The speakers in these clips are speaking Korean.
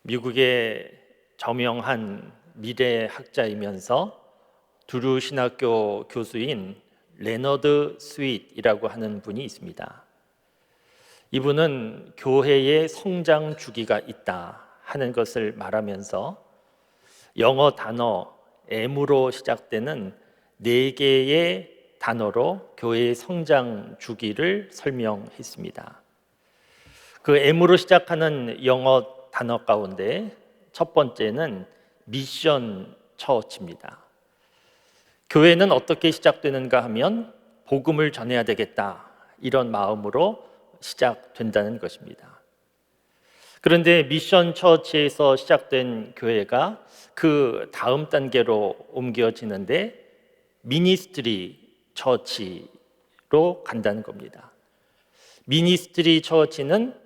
미국의 저명한 미래학자이면서 두루 신학교 교수인 레너드 스윗이라고 하는 분이 있습니다. 이분은 교회의 성장 주기가 있다 하는 것을 말하면서 영어 단어 M으로 시작되는 4개의 단어로 교회의 성장 주기를 설명했습니다. 그 M으로 시작하는 영어 단어 가운데 첫 번째는 미션 처치입니다. 교회는 어떻게 시작되는가 하면 복음을 전해야 되겠다, 이런 마음으로 시작된다는 것입니다. 그런데 미션 처치에서 시작된 교회가 그 다음 단계로 옮겨지는데 미니스트리 처치로 간다는 겁니다. 미니스트리 처치는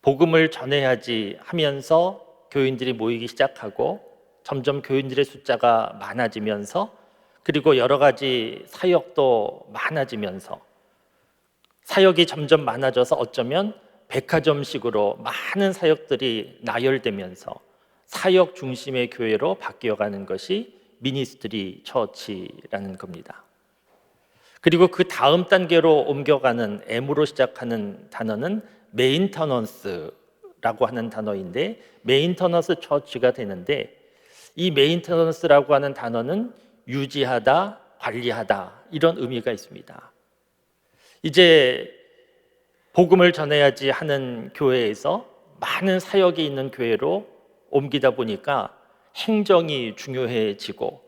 복음을 전해야지 하면서 교인들이 모이기 시작하고 점점 교인들의 숫자가 많아지면서 그리고 여러 가지 사역도 많아지면서 사역이 점점 많아져서 어쩌면 백화점식으로 많은 사역들이 나열되면서 사역 중심의 교회로 바뀌어가는 것이 미니스트리 처치라는 겁니다. 그리고 그 다음 단계로 옮겨가는 M으로 시작하는 단어는 메인터넌스라고 하는 단어인데 메인터넌스 처치가 되는데 이 메인터넌스라고 하는 단어는 유지하다, 관리하다, 이런 의미가 있습니다. 이제 복음을 전해야지 하는 교회에서 많은 사역이 있는 교회로 옮기다 보니까 행정이 중요해지고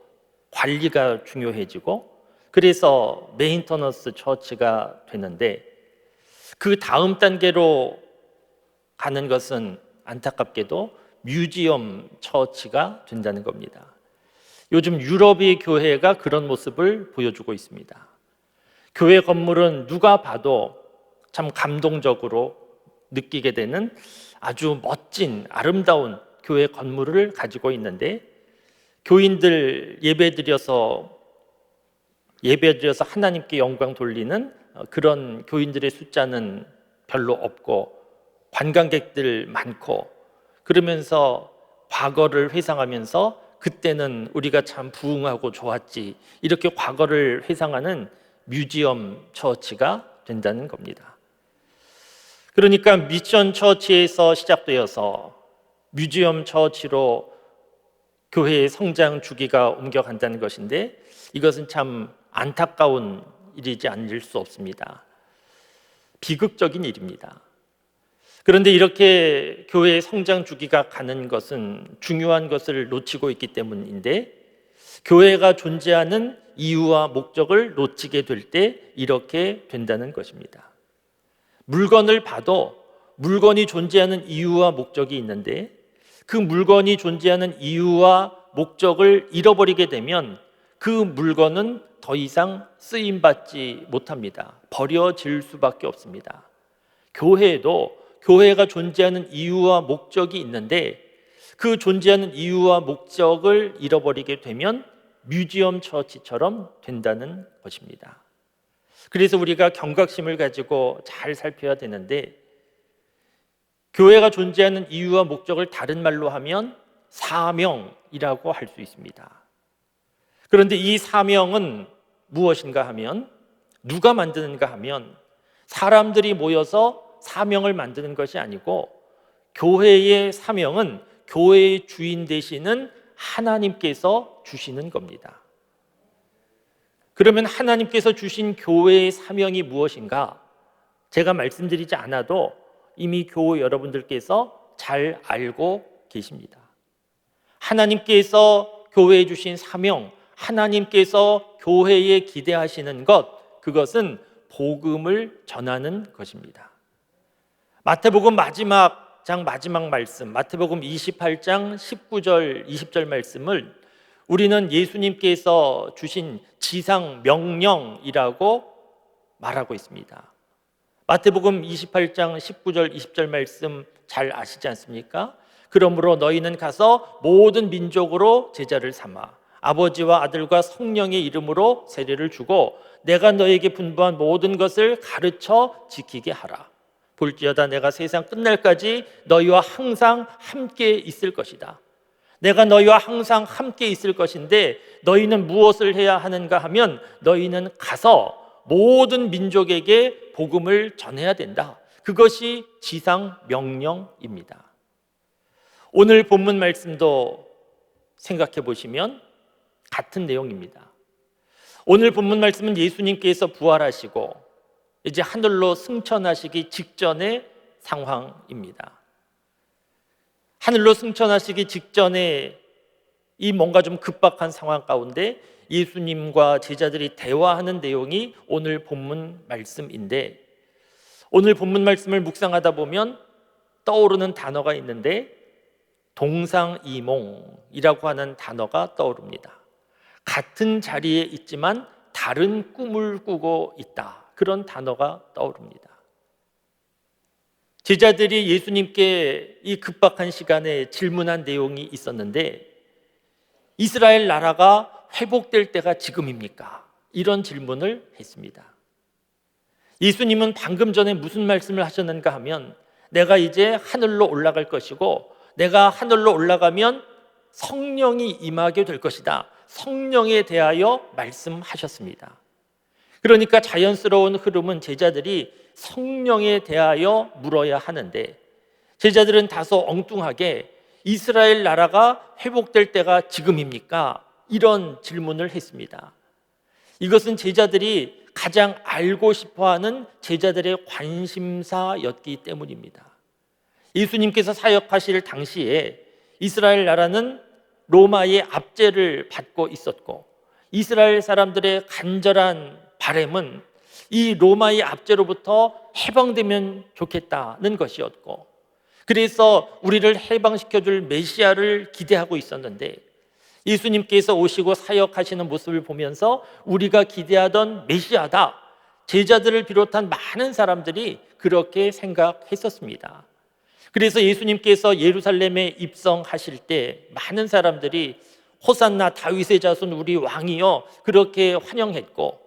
관리가 중요해지고 그래서 메인터넌스 처치가 되는데 그 다음 단계로 가는 것은 안타깝게도 뮤지엄 처치가 된다는 겁니다. 요즘 유럽의 교회가 그런 모습을 보여주고 있습니다. 교회 건물은 누가 봐도 참 감동적으로 느끼게 되는 아주 멋진 아름다운 교회 건물을 가지고 있는데 교인들 예배드려서 하나님께 영광 돌리는 그런 교인들의 숫자는 별로 없고 관광객들 많고 그러면서 과거를 회상하면서 그때는 우리가 참 부흥하고 좋았지, 이렇게 과거를 회상하는 뮤지엄 처치가 된다는 겁니다. 그러니까 미션 처치에서 시작되어서 뮤지엄 처치로 교회의 성장 주기가 옮겨간다는 것인데 이것은 참 안타까운 일이지 않을 수 없습니다. 비극적인 일입니다. 그런데 이렇게 교회의 성장 주기가 가는 것은 중요한 것을 놓치고 있기 때문인데 교회가 존재하는 이유와 목적을 놓치게 될 때 이렇게 된다는 것입니다. 물건을 봐도 물건이 존재하는 이유와 목적이 있는데 그 물건이 존재하는 이유와 목적을 잃어버리게 되면 그 물건은 더 이상 쓰임받지 못합니다. 버려질 수밖에 없습니다. 교회에도 교회가 존재하는 이유와 목적이 있는데 그 존재하는 이유와 목적을 잃어버리게 되면 뮤지엄 처치처럼 된다는 것입니다. 그래서 우리가 경각심을 가지고 잘 살펴야 되는데 교회가 존재하는 이유와 목적을 다른 말로 하면 사명이라고 할 수 있습니다. 그런데 이 사명은 무엇인가 하면 누가 만드는가 하면 사람들이 모여서 사명을 만드는 것이 아니고 교회의 사명은 교회의 주인 되시는 하나님께서 주시는 겁니다. 그러면 하나님께서 주신 교회의 사명이 무엇인가? 제가 말씀드리지 않아도 이미 교회 여러분들께서 잘 알고 계십니다. 하나님께서 교회에 주신 사명, 하나님께서 교회에 기대하시는 것, 그것은 복음을 전하는 것입니다. 마태복음 마지막 말씀, 마태복음 28장 19절 20절 말씀을 우리는 예수님께서 주신 지상 명령이라고 말하고 있습니다. 마태복음 28장 19절 20절 말씀 잘 아시지 않습니까? 그러므로 너희는 가서 모든 민족으로 제자를 삼아 아버지와 아들과 성령의 이름으로 세례를 주고 내가 너에게 분부한 모든 것을 가르쳐 지키게 하라. 볼지어다 내가 세상 끝날까지 너희와 항상 함께 있을 것이다. 내가 너희와 항상 함께 있을 것인데 너희는 무엇을 해야 하는가 하면 너희는 가서 모든 민족에게 복음을 전해야 된다. 그것이 지상 명령입니다. 오늘 본문 말씀도 생각해 보시면 같은 내용입니다. 오늘 본문 말씀은 예수님께서 부활하시고 이제 하늘로 승천하시기 직전의 상황입니다. 하늘로 승천하시기 직전에 이 뭔가 좀 급박한 상황 가운데 예수님과 제자들이 대화하는 내용이 오늘 본문 말씀인데, 오늘 본문 말씀을 묵상하다 보면 떠오르는 단어가 있는데 동상이몽이라고 하는 단어가 떠오릅니다. 같은 자리에 있지만 다른 꿈을 꾸고 있다. 그런 단어가 떠오릅니다. 제자들이 예수님께 이 급박한 시간에 질문한 내용이 있었는데, 이스라엘 나라가 회복될 때가 지금입니까? 이런 질문을 했습니다. 예수님은 방금 전에 무슨 말씀을 하셨는가 하면 내가 이제 하늘로 올라갈 것이고 내가 하늘로 올라가면 성령이 임하게 될 것이다. 성령에 대하여 말씀하셨습니다. 그러니까 자연스러운 흐름은 제자들이 성령에 대하여 물어야 하는데, 제자들은 다소 엉뚱하게 이스라엘 나라가 회복될 때가 지금입니까? 이런 질문을 했습니다. 이것은 제자들이 가장 알고 싶어하는 제자들의 관심사였기 때문입니다. 예수님께서 사역하실 당시에 이스라엘 나라는 로마의 압제를 받고 있었고, 이스라엘 사람들의 간절한 바람은 이 로마의 압제로부터 해방되면 좋겠다는 것이었고, 그래서 우리를 해방시켜줄 메시아를 기대하고 있었는데, 예수님께서 오시고 사역하시는 모습을 보면서 우리가 기대하던 메시아다, 제자들을 비롯한 많은 사람들이 그렇게 생각했었습니다. 그래서 예수님께서 예루살렘에 입성하실 때 많은 사람들이 호산나 다윗의 자손 우리 왕이여 그렇게 환영했고,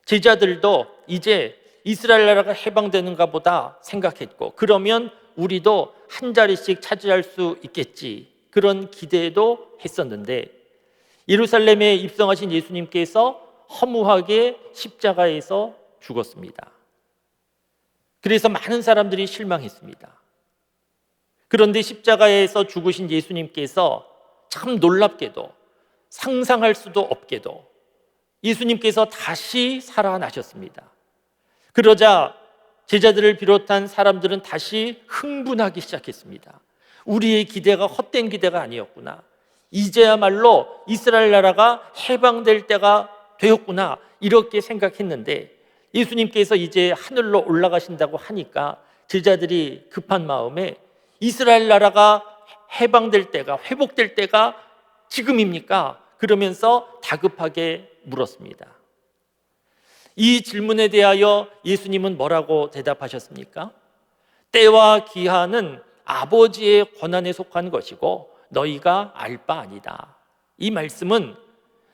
제자들도 이제 이스라엘 나라가 해방되는가 보다 생각했고, 그러면 우리도 한 자리씩 차지할 수 있겠지, 그런 기대도 했었는데, 예루살렘에 입성하신 예수님께서 허무하게 십자가에서 죽었습니다. 그래서 많은 사람들이 실망했습니다. 그런데 십자가에서 죽으신 예수님께서 참 놀랍게도, 상상할 수도 없게도 예수님께서 다시 살아나셨습니다. 그러자 제자들을 비롯한 사람들은 다시 흥분하기 시작했습니다. 우리의 기대가 헛된 기대가 아니었구나, 이제야말로 이스라엘 나라가 해방될 때가 되었구나, 이렇게 생각했는데, 예수님께서 이제 하늘로 올라가신다고 하니까 제자들이 급한 마음에 이스라엘 나라가 해방될 때가, 회복될 때가 지금입니까? 그러면서 다급하게 물었습니다. 이 질문에 대하여 예수님은 뭐라고 대답하셨습니까? 때와 기한은 아버지의 권한에 속한 것이고 너희가 알 바 아니다. 이 말씀은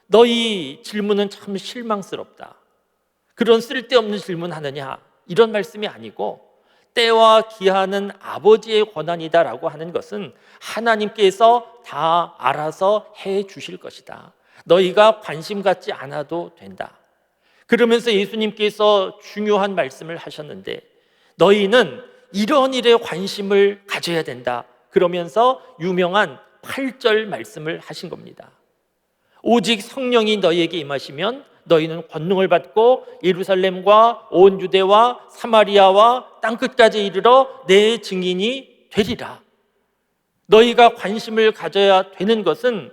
너희 질문은 참 실망스럽다, 그런 쓸데없는 질문하느냐, 이런 말씀이 아니고, 때와 기한은 아버지의 권한이다라고 하는 것은 하나님께서 다 알아서 해 주실 것이다. 너희가 관심 갖지 않아도 된다. 그러면서 예수님께서 중요한 말씀을 하셨는데, 너희는 이런 일에 관심을 가져야 된다. 그러면서 유명한 8절 말씀을 하신 겁니다. 오직 성령이 너희에게 임하시면 너희는 권능을 받고 예루살렘과 온 유대와 사마리아와 땅끝까지 이르러 내 증인이 되리라. 너희가 관심을 가져야 되는 것은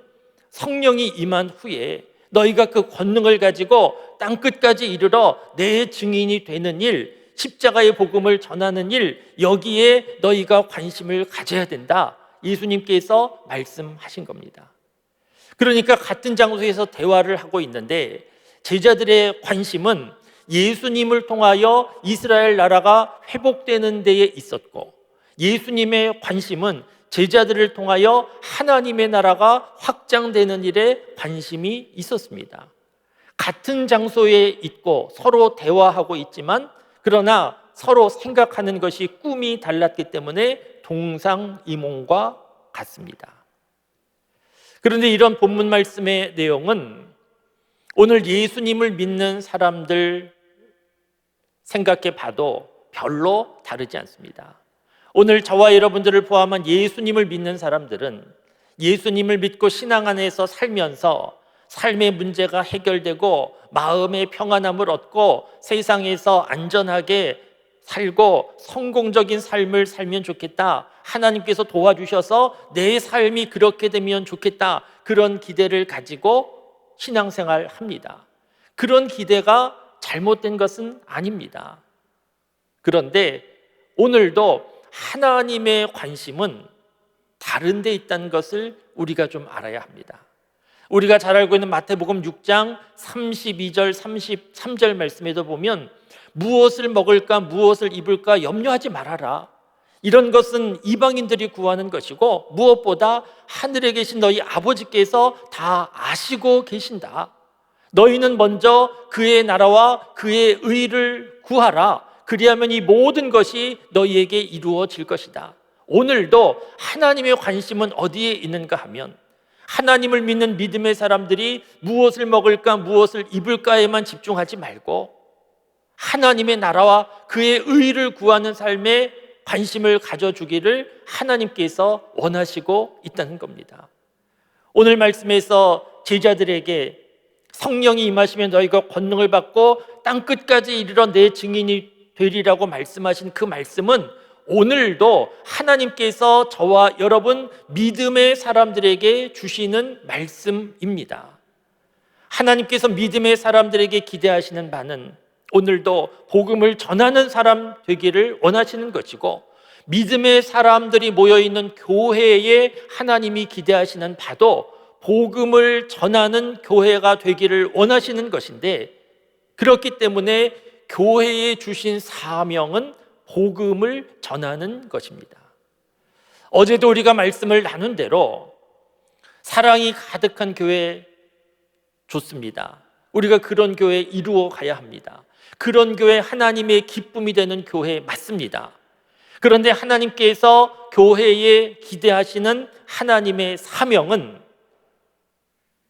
성령이 임한 후에 너희가 그 권능을 가지고 땅끝까지 이르러 내 증인이 되는 일, 십자가의 복음을 전하는 일, 여기에 너희가 관심을 가져야 된다. 예수님께서 말씀하신 겁니다. 그러니까 같은 장소에서 대화를 하고 있는데 제자들의 관심은 예수님을 통하여 이스라엘 나라가 회복되는 데에 있었고, 예수님의 관심은 제자들을 통하여 하나님의 나라가 확장되는 일에 관심이 있었습니다. 같은 장소에 있고 서로 대화하고 있지만, 그러나 서로 생각하는 것이 꿈이 달랐기 때문에 동상이몽과 같습니다. 그런데 이런 본문 말씀의 내용은 오늘 예수님을 믿는 사람들 생각해 봐도 별로 다르지 않습니다. 오늘 저와 여러분들을 포함한 예수님을 믿는 사람들은 예수님을 믿고 신앙 안에서 살면서 삶의 문제가 해결되고 마음의 평안함을 얻고 세상에서 안전하게 살고 성공적인 삶을 살면 좋겠다. 하나님께서 도와주셔서 내 삶이 그렇게 되면 좋겠다. 그런 기대를 가지고 신앙생활 합니다. 그런 기대가 잘못된 것은 아닙니다. 그런데 오늘도 하나님의 관심은 다른 데 있다는 것을 우리가 좀 알아야 합니다. 우리가 잘 알고 있는 마태복음 6장 32절 33절 말씀에도 보면 무엇을 먹을까 무엇을 입을까 염려하지 말아라. 이런 것은 이방인들이 구하는 것이고 무엇보다 하늘에 계신 너희 아버지께서 다 아시고 계신다. 너희는 먼저 그의 나라와 그의 의를 구하라. 그리하면 이 모든 것이 너희에게 이루어질 것이다. 오늘도 하나님의 관심은 어디에 있는가 하면 하나님을 믿는 믿음의 사람들이 무엇을 먹을까 무엇을 입을까에만 집중하지 말고 하나님의 나라와 그의 의를 구하는 삶에 관심을 가져주기를 하나님께서 원하시고 있다는 겁니다. 오늘 말씀에서 제자들에게 성령이 임하시면 너희가 권능을 받고 땅끝까지 이르러 내 증인이 되리라고 말씀하신 그 말씀은 오늘도 하나님께서 저와 여러분 믿음의 사람들에게 주시는 말씀입니다. 하나님께서 믿음의 사람들에게 기대하시는 바는 오늘도 복음을 전하는 사람 되기를 원하시는 것이고 믿음의 사람들이 모여있는 교회에 하나님이 기대하시는 바도 복음을 전하는 교회가 되기를 원하시는 것인데 그렇기 때문에 교회에 주신 사명은 복음을 전하는 것입니다. 어제도 우리가 말씀을 나눈 대로 사랑이 가득한 교회 좋습니다. 우리가 그런 교회 이루어 가야 합니다. 그런 교회 하나님의 기쁨이 되는 교회 맞습니다. 그런데 하나님께서 교회에 기대하시는 하나님의 사명은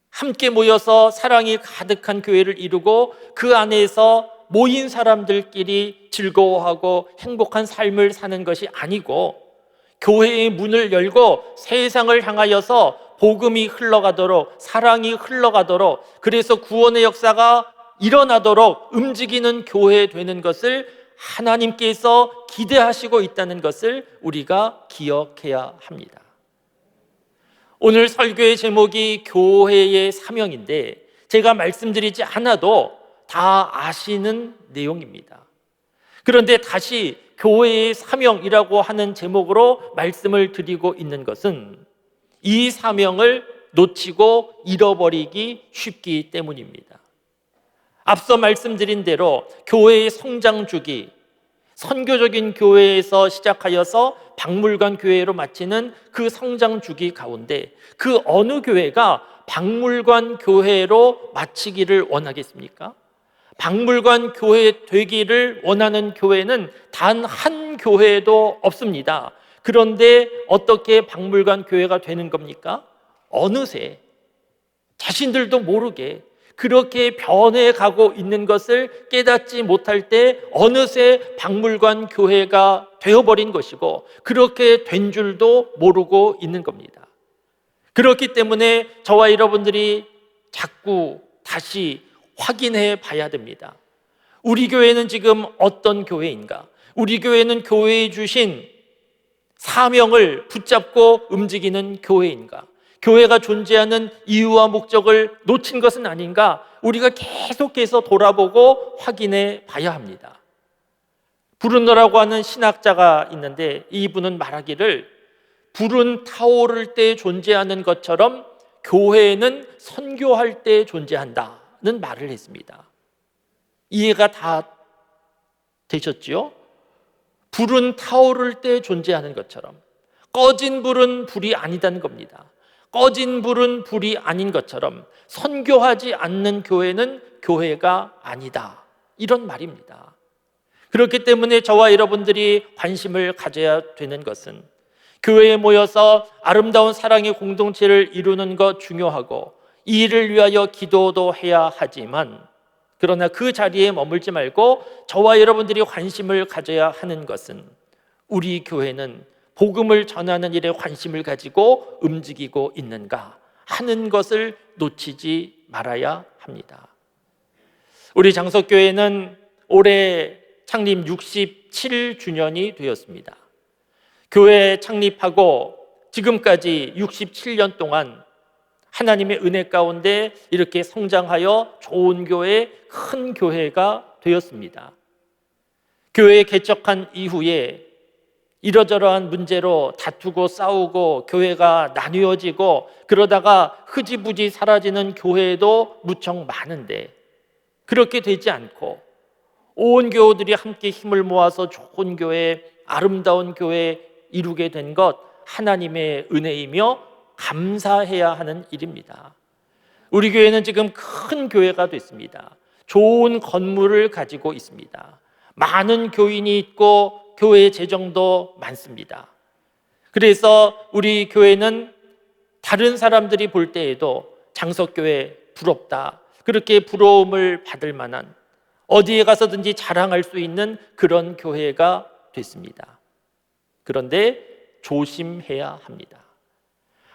함께 모여서 사랑이 가득한 교회를 이루고 그 안에서 모인 사람들끼리 즐거워하고 행복한 삶을 사는 것이 아니고 교회의 문을 열고 세상을 향하여서 복음이 흘러가도록 사랑이 흘러가도록 그래서 구원의 역사가 일어나도록 움직이는 교회 되는 것을 하나님께서 기대하시고 있다는 것을 우리가 기억해야 합니다. 오늘 설교의 제목이 교회의 사명인데 제가 말씀드리지 않아도 다 아시는 내용입니다. 그런데 다시 교회의 사명이라고 하는 제목으로 말씀을 드리고 있는 것은 이 사명을 놓치고 잃어버리기 쉽기 때문입니다. 앞서 말씀드린 대로 교회의 성장 주기, 선교적인 교회에서 시작하여서 박물관 교회로 마치는 그 성장 주기 가운데 그 어느 교회가 박물관 교회로 마치기를 원하겠습니까? 박물관 교회 되기를 원하는 교회는 단 한 교회도 없습니다. 그런데 어떻게 박물관 교회가 되는 겁니까? 어느새 자신들도 모르게 그렇게 변해가고 있는 것을 깨닫지 못할 때 어느새 박물관 교회가 되어버린 것이고 그렇게 된 줄도 모르고 있는 겁니다. 그렇기 때문에 저와 여러분들이 자꾸 다시 확인해 봐야 됩니다. 우리 교회는 지금 어떤 교회인가? 우리 교회는 교회에 주신 사명을 붙잡고 움직이는 교회인가? 교회가 존재하는 이유와 목적을 놓친 것은 아닌가? 우리가 계속해서 돌아보고 확인해 봐야 합니다. 브루노라고 하는 신학자가 있는데 이분은 말하기를 불은 타오를 때 존재하는 것처럼 교회는 선교할 때 존재한다는 말을 했습니다. 이해가 다 되셨지요? 불은 타오를 때 존재하는 것처럼 꺼진 불은 불이 아니다는 겁니다. 꺼진 불은 불이 아닌 것처럼 선교하지 않는 교회는 교회가 아니다. 이런 말입니다. 그렇기 때문에 저와 여러분들이 관심을 가져야 되는 것은 교회에 모여서 아름다운 사랑의 공동체를 이루는 것 중요하고 이 일을 위하여 기도도 해야 하지만, 그러나 그 자리에 머물지 말고 저와 여러분들이 관심을 가져야 하는 것은 우리 교회는 복음을 전하는 일에 관심을 가지고 움직이고 있는가 하는 것을 놓치지 말아야 합니다. 우리 장석교회는 올해 창립 67주년이 되었습니다. 교회 창립하고 지금까지 67년 동안 하나님의 은혜 가운데 이렇게 성장하여 좋은 교회, 큰 교회가 되었습니다. 교회 개척한 이후에 이러저러한 문제로 다투고 싸우고 교회가 나뉘어지고 그러다가 흐지부지 사라지는 교회도 무척 많은데, 그렇게 되지 않고 온 교우들이 함께 힘을 모아서 좋은 교회, 아름다운 교회 이루게 된 것, 하나님의 은혜이며 감사해야 하는 일입니다. 우리 교회는 지금 큰 교회가 됐습니다. 좋은 건물을 가지고 있습니다. 많은 교인이 있고 교회 재정도 많습니다. 그래서 우리 교회는 다른 사람들이 볼 때에도 장석교회 부럽다, 그렇게 부러움을 받을 만한, 어디에 가서든지 자랑할 수 있는 그런 교회가 됐습니다. 그런데 조심해야 합니다.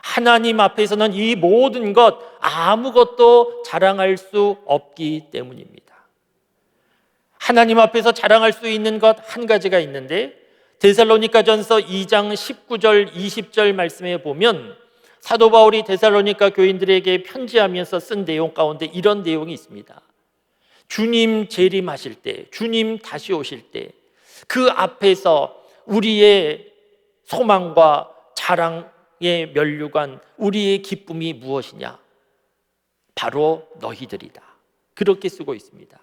하나님 앞에서는 이 모든 것 아무것도 자랑할 수 없기 때문입니다. 하나님 앞에서 자랑할 수 있는 것 한 가지가 있는데, 데살로니가전서 2장 19절 20절 말씀에 보면 사도 바울이 데살로니가 교인들에게 편지하면서 쓴 내용 가운데 이런 내용이 있습니다. 주님 재림하실 때, 주님 다시 오실 때 그 앞에서 우리의 소망과 자랑의 면류관, 우리의 기쁨이 무엇이냐? 바로 너희들이다. 그렇게 쓰고 있습니다.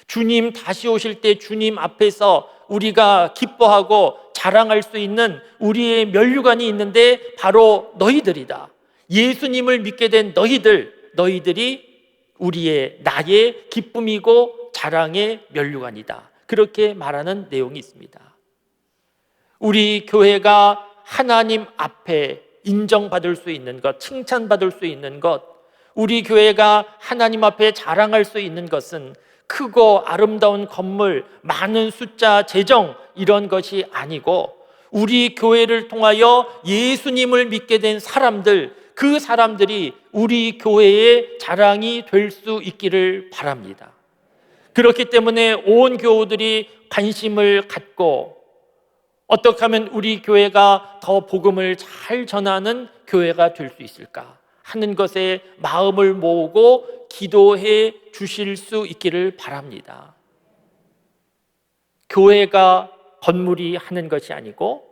주님 다시 오실 때 주님 앞에서 우리가 기뻐하고 자랑할 수 있는 우리의 면류관이 있는데 바로 너희들이다. 예수님을 믿게 된 너희들이 나의 기쁨이고 자랑의 면류관이다. 그렇게 말하는 내용이 있습니다. 우리 교회가 하나님 앞에 인정받을 수 있는 것, 칭찬받을 수 있는 것, 우리 교회가 하나님 앞에 자랑할 수 있는 것은 크고 아름다운 건물, 많은 숫자, 재정 이런 것이 아니고 우리 교회를 통하여 예수님을 믿게 된 사람들, 그 사람들이 우리 교회의 자랑이 될 수 있기를 바랍니다. 그렇기 때문에 온 교우들이 관심을 갖고 어떻게 하면 우리 교회가 더 복음을 잘 전하는 교회가 될 수 있을까 하는 것에 마음을 모으고 기도해 주실 수 있기를 바랍니다. 교회가 건물이 하는 것이 아니고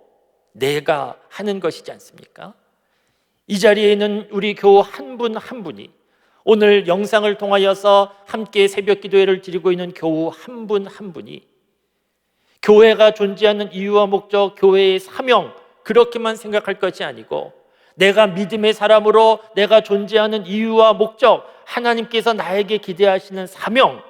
내가 하는 것이지 않습니까? 이 자리에 있는 우리 교우 한 분 한 분이, 오늘 영상을 통하여서 함께 새벽 기도회를 드리고 있는 교우 한 분 한 분이 교회가 존재하는 이유와 목적, 교회의 사명, 그렇게만 생각할 것이 아니고 내가 믿음의 사람으로 내가 존재하는 이유와 목적, 하나님께서 나에게 기대하시는 사명,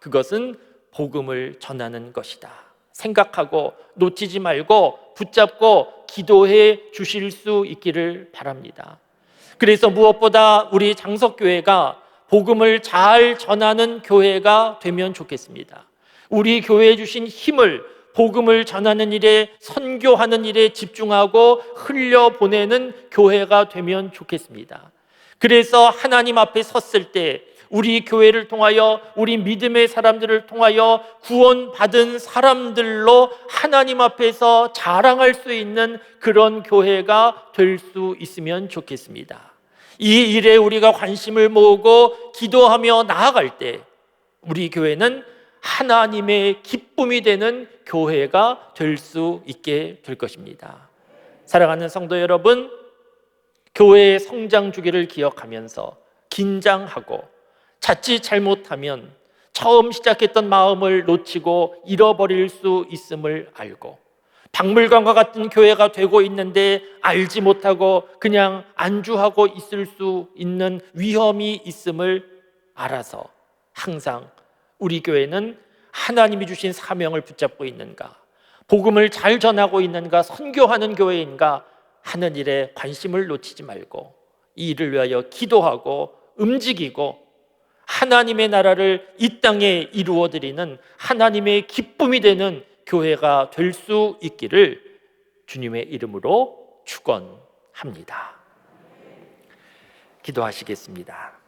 그것은 복음을 전하는 것이다 생각하고 놓치지 말고 붙잡고 기도해 주실 수 있기를 바랍니다. 그래서 무엇보다 우리 장석교회가 복음을 잘 전하는 교회가 되면 좋겠습니다. 우리 교회에 주신 힘을 복음을 전하는 일에, 선교하는 일에 집중하고 흘려보내는 교회가 되면 좋겠습니다. 그래서 하나님 앞에 섰을 때 우리 교회를 통하여, 우리 믿음의 사람들을 통하여 구원받은 사람들로 하나님 앞에서 자랑할 수 있는 그런 교회가 될 수 있으면 좋겠습니다. 이 일에 우리가 관심을 모으고 기도하며 나아갈 때 우리 교회는 하나님의 기쁨이 되는 교회가 될 수 있게 될 것입니다. 사랑하는 성도 여러분, 교회의 성장 주기를 기억하면서 긴장하고 자칫 잘못하면 처음 시작했던 마음을 놓치고 잃어버릴 수 있음을 알고, 박물관과 같은 교회가 되고 있는데 알지 못하고 그냥 안주하고 있을 수 있는 위험이 있음을 알아서 항상 우리 교회는 하나님이 주신 사명을 붙잡고 있는가, 복음을 잘 전하고 있는가, 선교하는 교회인가 하는 일에 관심을 놓치지 말고 이 일을 위하여 기도하고 움직이고 하나님의 나라를 이 땅에 이루어드리는 하나님의 기쁨이 되는 교회가 될 수 있기를 주님의 이름으로 축원합니다. 기도하시겠습니다.